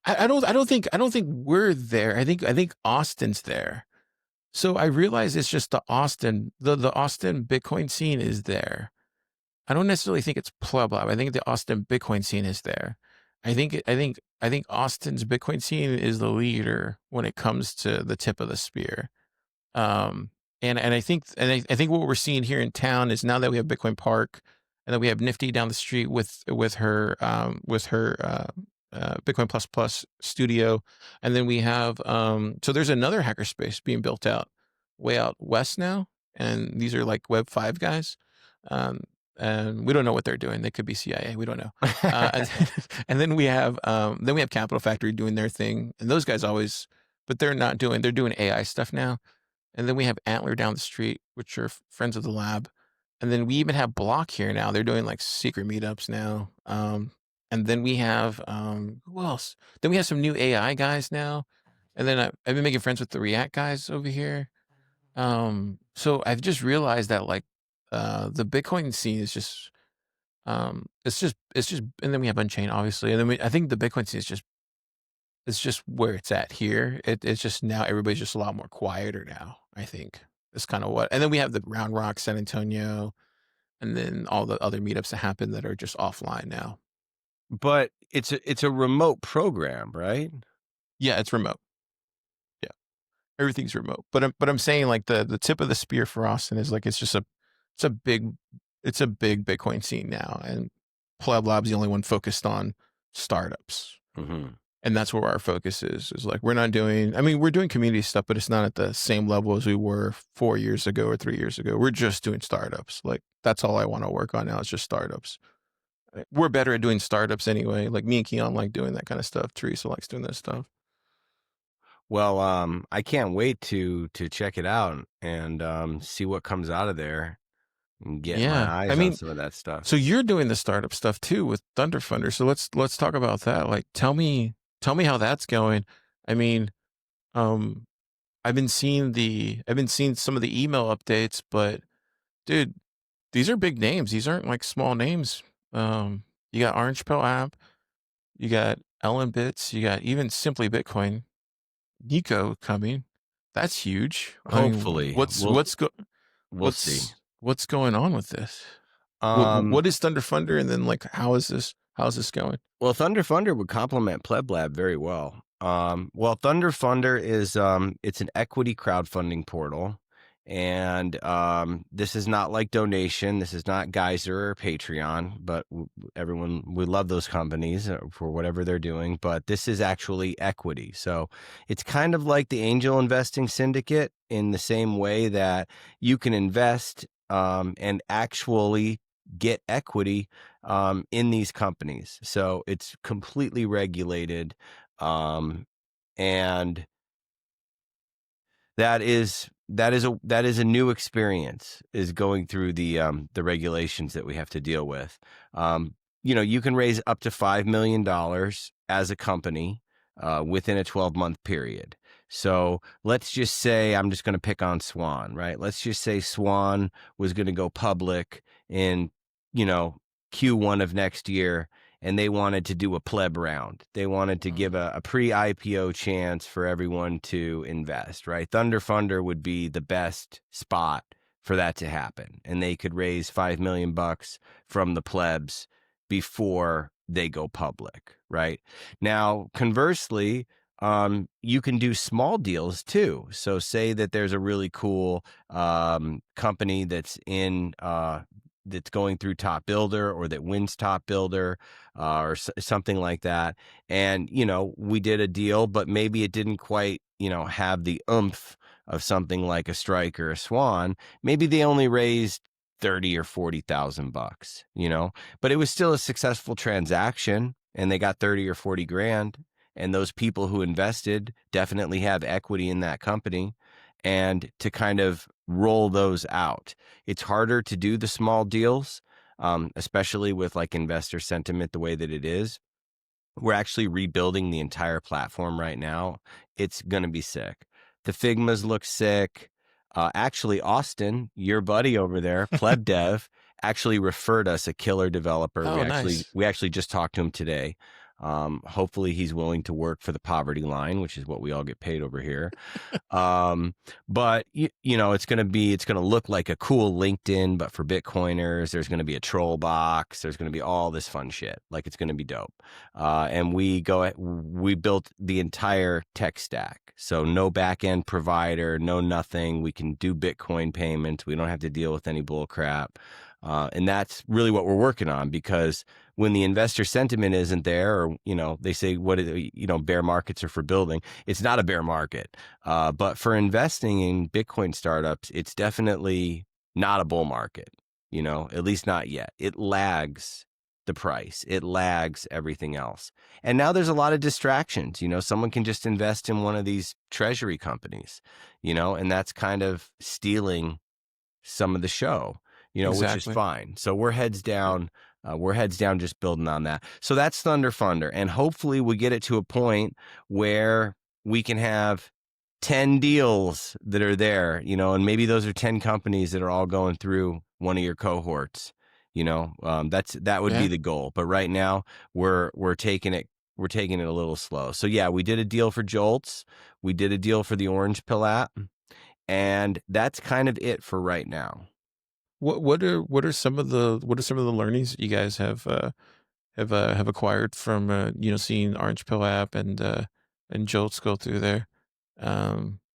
I don't think we're there. I think Austin's there. So I realize it's just the Austin Bitcoin scene is there. I don't necessarily think it's pleb lab. I think the Austin Bitcoin scene is there. I think Austin's Bitcoin scene is the leader when it comes to the tip of the spear. And I think what we're seeing here in town is, now that we have Bitcoin Park, and then we have Nifty down the street with her Bitcoin Plus Plus studio, and then we have so there's another hackerspace being built out way out west now, and these are like Web 5 guys. and we don't know what they're doing. They could be CIA. We don't know. And, and then we have Capital Factory doing their thing, and those guys always, but they're doing AI stuff now. And then we have Antler down the street, which are friends of the lab. And then we even have Block here now. They're doing like secret meetups now. And then we have who else? Then we have some new AI guys now. And then I've been making friends with the React guys over here. So I've just realized that like the Bitcoin scene is just it's just and then we have Unchained obviously. And then I think the Bitcoin scene is just it's just where it's at here. It's just now everybody's just a lot more quieter now, I think. It's kind of what, and then we have the Round Rock, San Antonio, and then all the other meetups that happen that are just offline now. But it's a remote program, right? Yeah, it's remote. Yeah, everything's remote. But I'm saying like the tip of the spear for Austin is like it's a big Bitcoin scene now, and Pleb Lab's the only one focused on startups. Mm-hmm. And that's where our focus is like, we're doing community stuff, but it's not at the same level as we were 4 years ago or 3 years ago. We're just doing startups. Like, that's all I want to work on now. It's just startups. We're better at doing startups anyway. Like me and Keon like doing that kind of stuff. Teresa likes doing that stuff. Well, I can't wait to check it out and see what comes out of there and get my eyes on some of that stuff. So you're doing the startup stuff too with Thunder Funder. So let's talk about that. Like, tell me how that's going. I mean, I've been seeing some of the email updates, but dude, these are big names. These aren't like small names. You got Orange Pill app, you got Ellen Bits, you got even Simply Bitcoin, Nico coming. That's huge. Hopefully, we'll see. What's going on with this? What is Thunder Funder, and then like how's this going? Well, Thunder Funder would complement Pleb Lab very well. Thunder Funder is it's an equity crowdfunding portal, and this is not like Donation. This is not Geyser or Patreon, but we love those companies for whatever they're doing. But this is actually equity, so it's kind of like the angel investing syndicate in the same way that you can invest and actually get equity in these companies. So it's completely regulated, and that is a new experience, is going through the regulations that we have to deal with. You can raise up to $5 million as a company within a 12-month period. So let's just say, I'm just going to pick on Swan, right? Let's just say Swan was going to go public in, Q1 of next year, and they wanted to do a pleb round. They wanted to give a pre-IPO chance for everyone to invest, right? Thunder Funder would be the best spot for that to happen. And they could raise $5 million from the plebs before they go public, right? Now, conversely, you can do small deals too. So say that there's a really cool company that's going through Top Builder, or that wins Top Builder, or something like that. And, we did a deal, but maybe it didn't quite, have the oomph of something like a Strike or a Swan. Maybe they only raised 30 or 40,000 bucks, but it was still a successful transaction, and they got 30 or 40 grand. And those people who invested definitely have equity in that company. And to kind of roll those out, it's harder to do the small deals, especially with like investor sentiment the way that it is. We're actually rebuilding the entire platform right now. It's going to be sick. The Figmas look sick. Actually, Austin, your buddy over there, Pleb Dev, actually referred us a killer developer. Nice. We actually just talked to him today. Hopefully he's willing to work for the poverty line, which is what we all get paid over here. But it's going to look like a cool LinkedIn, but for Bitcoiners. There's going to be a troll box. There's going to be all this fun shit. Like, it's going to be dope. And we built the entire tech stack. So no back end provider, no nothing. We can do Bitcoin payments. We don't have to deal with any bull crap. And that's really what we're working on, because when the investor sentiment isn't there, or, they say, bear markets are for building. It's not a bear market. But for investing in Bitcoin startups, it's definitely not a bull market. at least not yet. It lags the price. It lags everything else. And now there's a lot of distractions. Someone can just invest in one of these treasury companies, and that's kind of stealing some of the show, which is Exactly. fine. So we're heads down. We're heads down just building on that. So that's Thunder Funder. And hopefully we get it to a point where we can have 10 deals that are there, and maybe those are 10 companies that are all going through one of your cohorts. That would be Yeah. the goal. But right now we're taking it a little slow. So yeah, we did a deal for Jolts. We did a deal for the Orange Pill app. And that's kind of it for right now. What are some of the learnings that you guys have acquired from seeing Orange Pill app and Jolts go through there?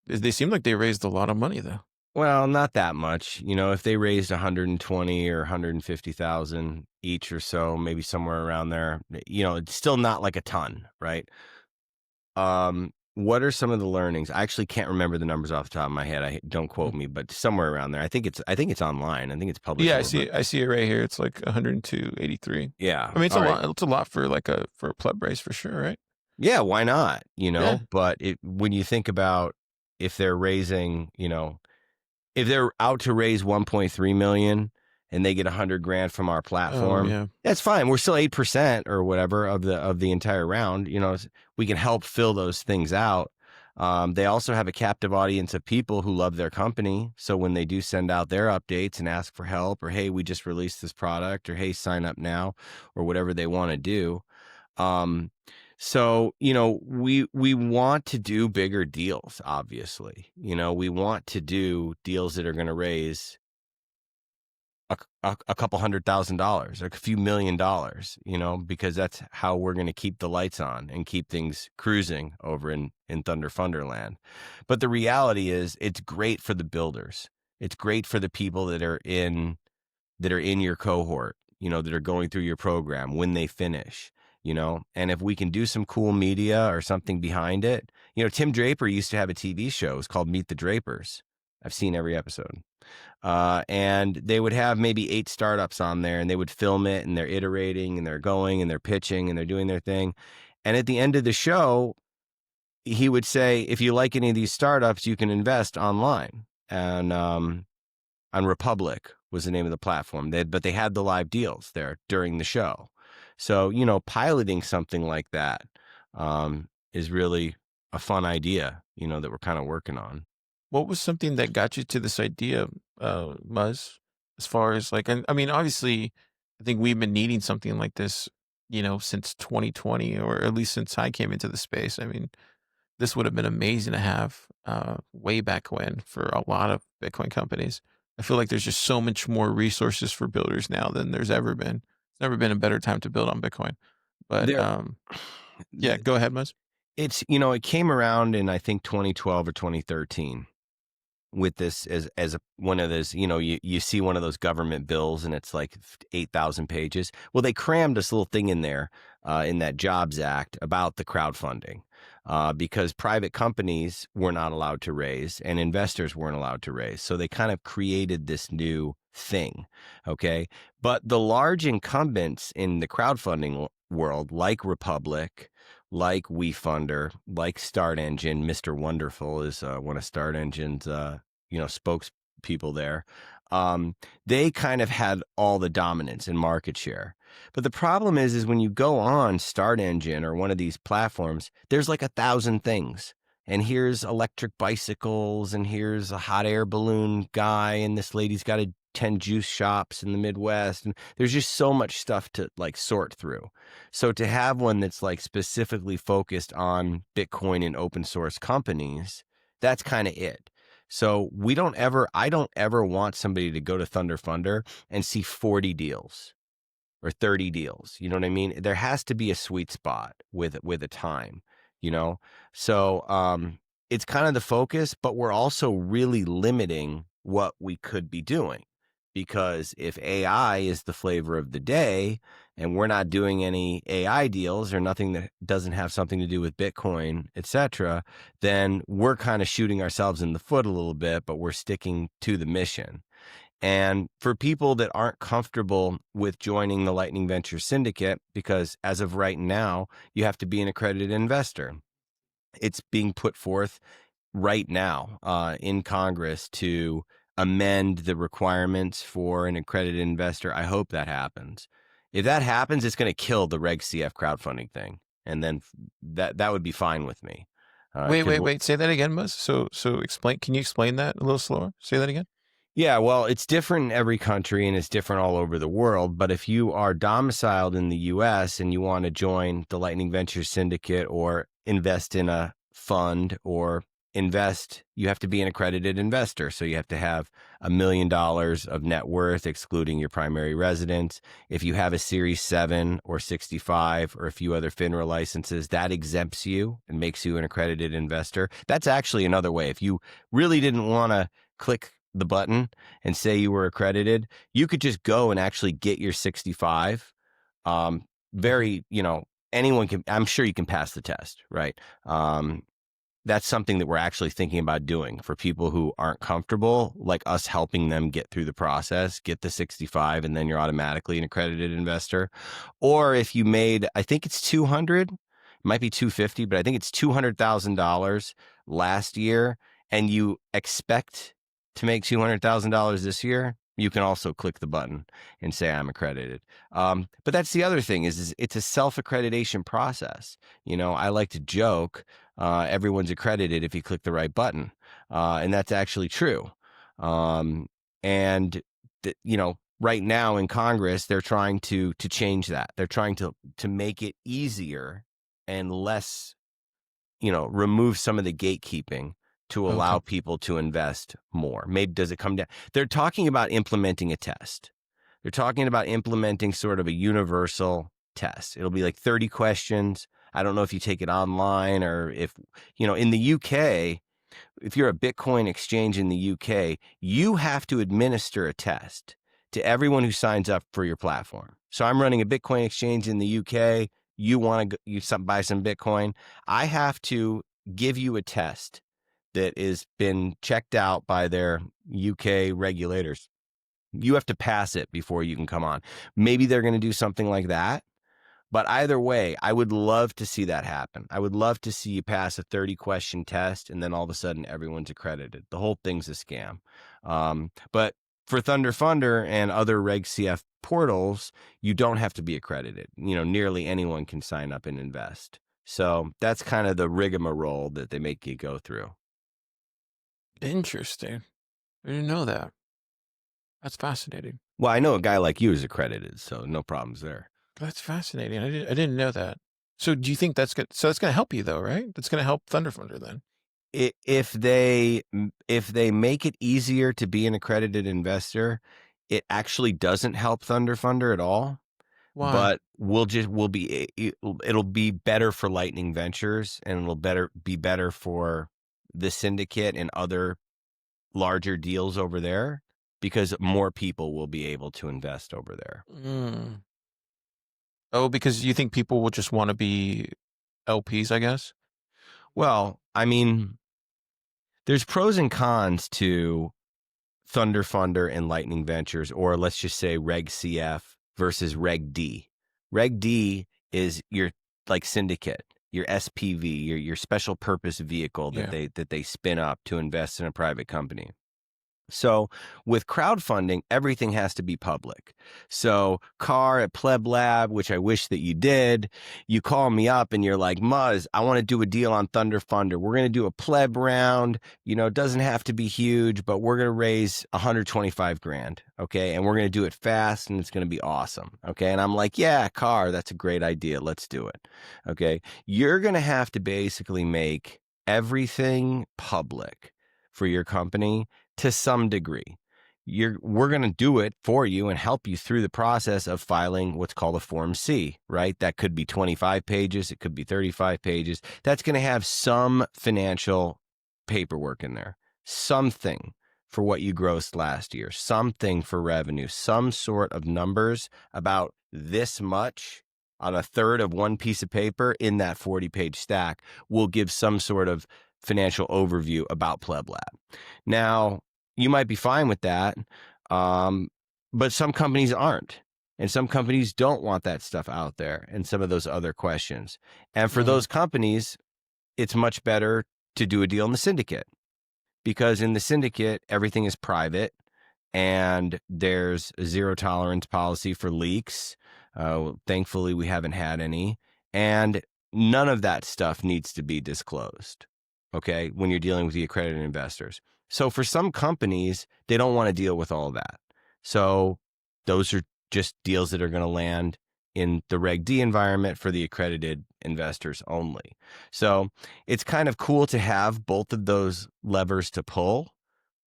They seem like they raised a lot of money though. Well, not that much. If they raised 120 or 150,000 each or so, maybe somewhere around there, it's still not like a ton, right? What are some of the learnings? I actually can't remember the numbers off the top of my head. Don't quote me, but somewhere around there. I think it's online. I think it's published. Yeah, I see it right here. It's like 102.83. Yeah. I mean, it's All a right. lot. It's a lot for for a pleb race for sure, right? Yeah, why not? Yeah. But when you think about if they're raising, if they're out to raise 1.3 million and they get 100 grand from our platform, yeah. that's fine. We're still 8% or whatever of the entire round. We can help fill those things out. They also have a captive audience of people who love their company. So when they do send out their updates and ask for help, or hey, we just released this product, or hey, sign up now, or whatever they want to do. So, we want to do bigger deals, obviously. We want to do deals that are going to raise a couple $100,000, a few $1 million, because that's how we're going to keep the lights on and keep things cruising over in Thunder Funderland. But the reality is it's great for the builders. It's great for the people that are in your cohort, that are going through your program when they finish. And if we can do some cool media or something behind it, Tim Draper used to have a TV show. It's called Meet the Drapers. I've seen every episode. And they would have maybe 8 startups on there, and they would film it, and they're iterating, and they're going, and they're pitching, and they're doing their thing. And at the end of the show, he would say, if you like any of these startups, you can invest online. And on Republic was the name of the platform. But they had the live deals there during the show. So, piloting something like that is really a fun idea, that we're kind of working on. What was something that got you to this idea, Muzz? As far as I mean, obviously, I think we've been needing something like this, since 2020, or at least since I came into the space. I mean, this would have been amazing to have way back when for a lot of Bitcoin companies. I feel like there's just so much more resources for builders now than there's ever been. It's never been a better time to build on Bitcoin. But yeah, go ahead, Muzz. It's, it came around in, I think, 2012 or 2013 with this as one of those, you see one of those government bills and it's like 8,000 pages. Well, they crammed this little thing in there in that Jobs Act about the crowdfunding because private companies were not allowed to raise and investors weren't allowed to raise. So they kind of created this new thing. Okay. But the large incumbents in the crowdfunding world, like Republic, like WeFunder, like Start Engine, Mr. Wonderful is one of Start Engine's, spokespeople there. They kind of had all the dominance in market share. But the problem is when you go on Start Engine or one of these platforms, there's like 1,000 things. And here's electric bicycles, and here's a hot air balloon guy, and this lady's got 10 juice shops in the Midwest. And there's just so much stuff to sort through. So to have one that's specifically focused on Bitcoin and open source companies, that's kind of it. So I don't ever want somebody to go to Thunder Funder and see 40 deals or 30 deals. You know what I mean? There has to be a sweet spot with a time, So it's kind of the focus, but we're also really limiting what we could be doing. Because if AI is the flavor of the day and we're not doing any AI deals or nothing that doesn't have something to do with Bitcoin, etc., then we're kind of shooting ourselves in the foot a little bit, but we're sticking to the mission. And for people that aren't comfortable with joining the Lightning Ventures Syndicate, because as of right now, you have to be an accredited investor. It's being put forth right now in Congress to amend the requirements for an accredited investor. I hope that happens. If that happens, it's going to kill the Reg CF crowdfunding thing, and then that would be fine with me. Wait. Say that again, Muzz. So explain. Can you explain that a little slower? Say that again. Yeah, well, it's different in every country and it's different all over the world. But if you are domiciled in the US and you want to join the Lightning Ventures Syndicate or invest in a fund or invest, you have to be an accredited investor. So you have to have $1 million of net worth, excluding your primary residence. If you have a Series 7 or 65 or a few other FINRA licenses, that exempts you and makes you an accredited investor. That's actually another way. If you really didn't want to click the button and say you were accredited, you could just go and actually get your 65. Very, anyone can, I'm sure you can pass the test, right? That's something that we're actually thinking about doing for people who aren't comfortable, like us helping them get through the process, get the 65, and then you're automatically an accredited investor. Or if you made, I think it's 200, it might be 250, but I think it's $200,000 last year, and you expect to make $200,000 this year, you can also click the button and say I'm accredited. But that's the other thing is it's a self-accreditation process. I like to joke, everyone's accredited if you click the right button. And that's actually true. Right now in Congress, they're trying to change that. They're trying to make it easier and less, remove some of the gatekeeping to allow people to invest more. Maybe does it come down? They're talking about implementing a test. They're talking about implementing sort of a universal test. It'll be like 30 questions. I don't know if you take it online or if, in the UK, if you're a Bitcoin exchange in the UK, you have to administer a test to everyone who signs up for your platform. So I'm running a Bitcoin exchange in the UK. You want to buy some Bitcoin. I have to give you a test that has been checked out by their UK regulators. You have to pass it before you can come on. Maybe they're going to do something like that. But either way, I would love to see that happen. I would love to see you pass a 30-question test and then all of a sudden everyone's accredited. The whole thing's a scam. But for Thunder Funder and other Reg CF portals, you don't have to be accredited. Nearly anyone can sign up and invest. So that's kind of the rigmarole that they make you go through. Interesting. I didn't know that. That's fascinating. Well, I know a guy like you is accredited, so no problems there. That's fascinating. I didn't know that. So do you think that's good? So that's going to help you though, right? That's going to help Thunder Funder then. If they make it easier to be an accredited investor, it actually doesn't help Thunder Funder at all. Why? But it'll be better for Lightning Ventures, and it'll be better for the syndicate and other larger deals over there because more people will be able to invest over there. Oh, because you think people will just want to be LPs, I guess? Well, I mean, there's pros and cons to Thunder Funder and Lightning Ventures, or let's just say Reg CF versus Reg D. Reg D is your like syndicate, your SPV, your special purpose vehicle that they spin up to invest in a private company. So with crowdfunding, everything has to be public. So Carr at Pleb Lab, which I wish that you did, you call me up and you're like, Muzz, I want to do a deal on Thunder Funder. We're going to do a pleb round. It doesn't have to be huge, but we're going to raise 125 grand. Okay. And we're going to do it fast and it's going to be awesome. Okay. And I'm like, yeah, Carr, that's a great idea. Let's do it. Okay. You're going to have to basically make everything public for your company to some degree. We're going to do it for you and help you through the process of filing what's called a Form C, right? That could be 25 pages. It could be 35 pages. That's going to have some financial paperwork in there, something for what you grossed last year, something for revenue, some sort of numbers about this much on a third of one piece of paper in that 40-page stack will give some sort of financial overview about Pleb Lab. Now, you might be fine with that, But some companies aren't. And some companies don't want that stuff out there and some of those other questions. And for those companies, it's much better to do a deal in the syndicate, because in the syndicate, everything is private and there's a zero tolerance policy for leaks. Thankfully, we haven't had any. And none of that stuff needs to be disclosed, okay, when you're dealing with the accredited investors. So for some companies, they don't want to deal with all that. So those are just deals that are going to land in the Reg D environment for the accredited investors only. So it's kind of cool to have both of those levers to pull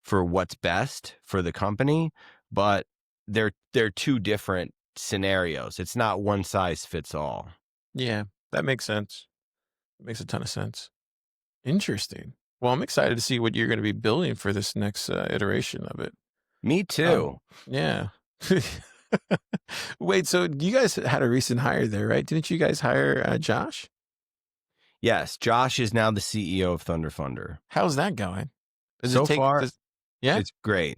for what's best for the company, but they're two different scenarios. It's not one size fits all. Yeah, that makes sense. It makes a ton of sense. Interesting. Well, I'm excited to see what you're going to be building for this next iteration of it. Me too. Yeah. Wait, so you guys had a recent hire there, right? Didn't you guys hire Josh? Yes, Josh is now the CEO of Thunder Funder. How's that going? So far, yeah, it's great.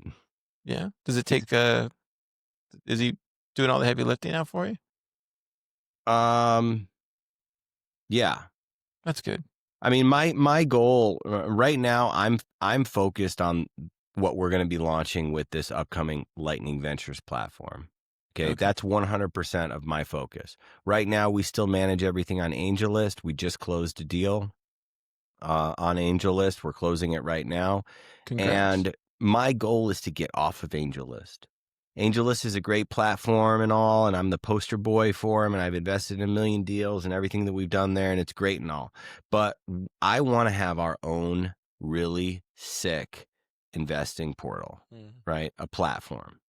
Yeah. Does it take? Is he doing all the heavy lifting now for you? Yeah, that's good. I mean, my goal right now, I'm focused on what we're going to be launching with this upcoming Lightning Ventures platform. Okay, that's 100% of my focus. Right now, we still manage everything on AngelList. We just closed a deal on AngelList. We're closing it right now. Congrats. And my goal is to get off of AngelList. AngelList is a great platform and all, and I'm the poster boy for them, and I've invested in a million deals and everything that we've done there, and it's great and all. But I want to have our own really sick investing portal, right? A platform.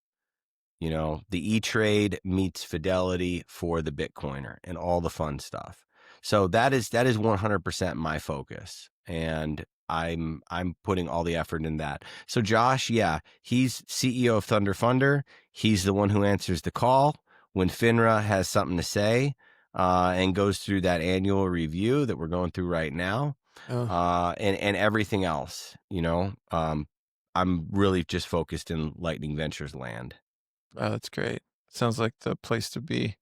You know, the E-Trade meets Fidelity for the Bitcoiner and all the fun stuff. So that is 100% my focus, and I'm putting all the effort in that. So Josh, yeah, he's CEO of Thunder Funder. He's the one who answers the call when FINRA has something to say, and goes through that annual review that we're going through right now, and everything else. You know, I'm really just focused in Lightning Ventures land. Oh, that's great. Sounds like the place to be,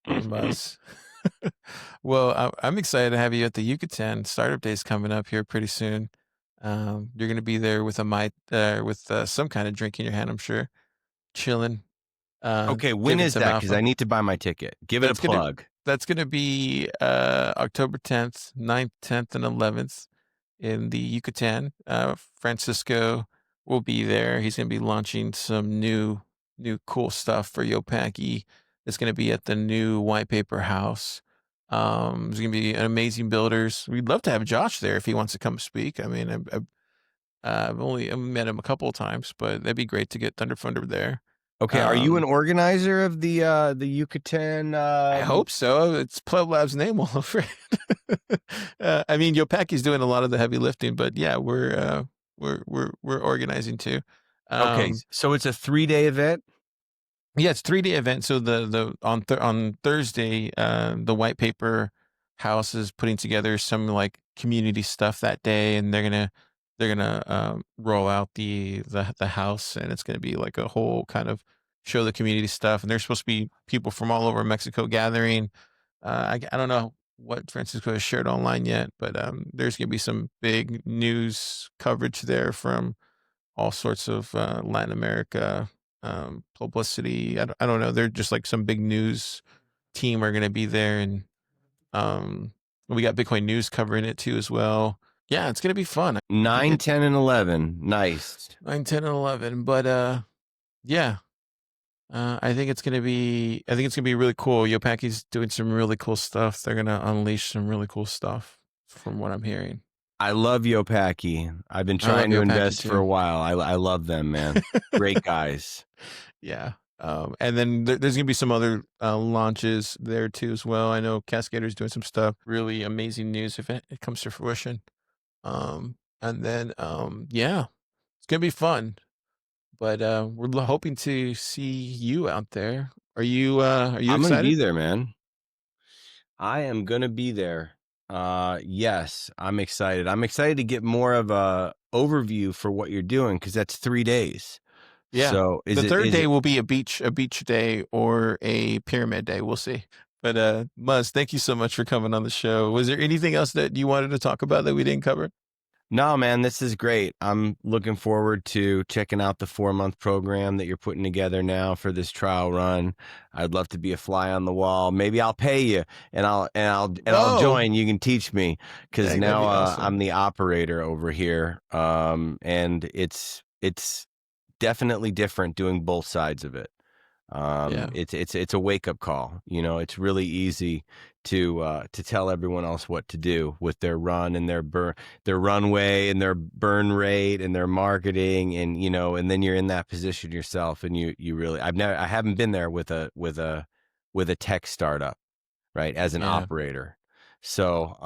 Muzz. Well, I'm excited to have you at the Yucatan Startup Days coming up here pretty soon. You're going to be there with some kind of drink in your hand, I'm sure, chilling. Okay, when is that? Because I need to buy my ticket. Give it a plug. That's going to be October 10th, 9th, 10th, and 11th in the Yucatan. Francisco will be there. He's going to be launching some new cool stuff for Yopaki. It's going to be at the new White Paper House. There's going to be amazing builders. We'd love to have Josh there if he wants to come speak. I mean, I've only met him a couple of times, but that'd be great to get Thunder Funder there. Okay, are you an organizer of the Yucatan? I hope so. It's Pleb Lab's name all over it. I mean, Yopaki's doing a lot of the heavy lifting, but yeah, we're organizing too. Okay, so it's a 3-day event. Yeah, it's 3-day event. So on Thursday, the White Paper House is putting together some like community stuff that day, and they're gonna roll out the house, and it's gonna be like a whole kind of show the community stuff. And there's supposed to be people from all over Mexico gathering. I don't know what Francisco has shared online yet, but there's gonna be some big news coverage there from all sorts of Latin America publicity. I don't know. They're just like some big news team are going to be there, and we got Bitcoin News covering it too as well. Yeah, it's going to be fun. 9, 10, and 11. Nice. 9, 10, and 11. But yeah, I think it's going to be really cool. Yopaki's doing some really cool stuff. They're going to unleash some really cool stuff from what I'm hearing. I love Yopaki. I've been trying to invest for a while. I love them, man. Great guys. Yeah. And then there's going to be some other launches there too as well. I know Cascader's doing some stuff. Really amazing news if it comes to fruition. And then yeah, it's going to be fun. But we're hoping to see you out there. Are you excited? I'm going to be there, man. I am going to be there. Yes, I'm excited. I'm excited to get more of a overview for what you're doing, because that's 3 days. Yeah. So The third is day it will be a beach day or a pyramid day. We'll see. But Muzz, thank you so much for coming on the show. Was there anything else that you wanted to talk about that we didn't cover? No, man, this is great. I'm looking forward to checking out the 4-month program that you're putting together now for this trial run. I'd love to be a fly on the wall. Maybe I'll pay you and I'll Oh, join. You can teach me because dang, that'd now be awesome. I'm the operator over here. And it's definitely different doing both sides of it. Yeah. It's a wake up call. It's really easy to tell everyone else what to do with their run and their runway and their burn rate and their marketing, and then you're in that position yourself, and you really I haven't been there with a tech startup, right, as an Yeah. operator. So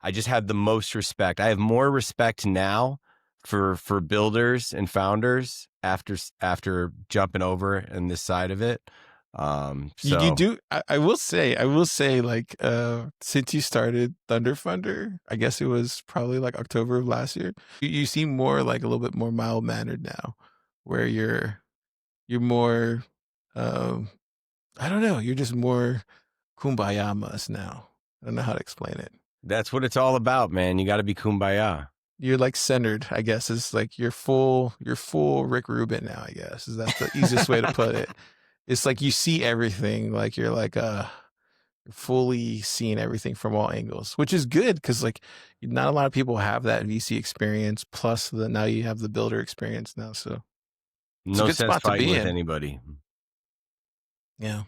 I just have the most respect. I have more respect now for builders and founders after jumping in on this side of it. You So do. I will say, like, since you started Thunder Funder, I guess it was probably like October of last year. You seem more like a little bit more mild mannered now, where you're more, um, I don't know, you're just more kumbaya Muzz now. I don't know how to explain it. that's what it's all about, man. You got to be kumbaya. You're like centered, I guess. It's like you're full Rick Rubin now, I guess. Is that the easiest way to put it? It's like you see everything, like you're like you're fully seeing everything from all angles, which is good because like not a lot of people have that VC experience. Plus, now you have the builder experience now, so it's a No good sense spot to fighting be with in. anybody. Yeah.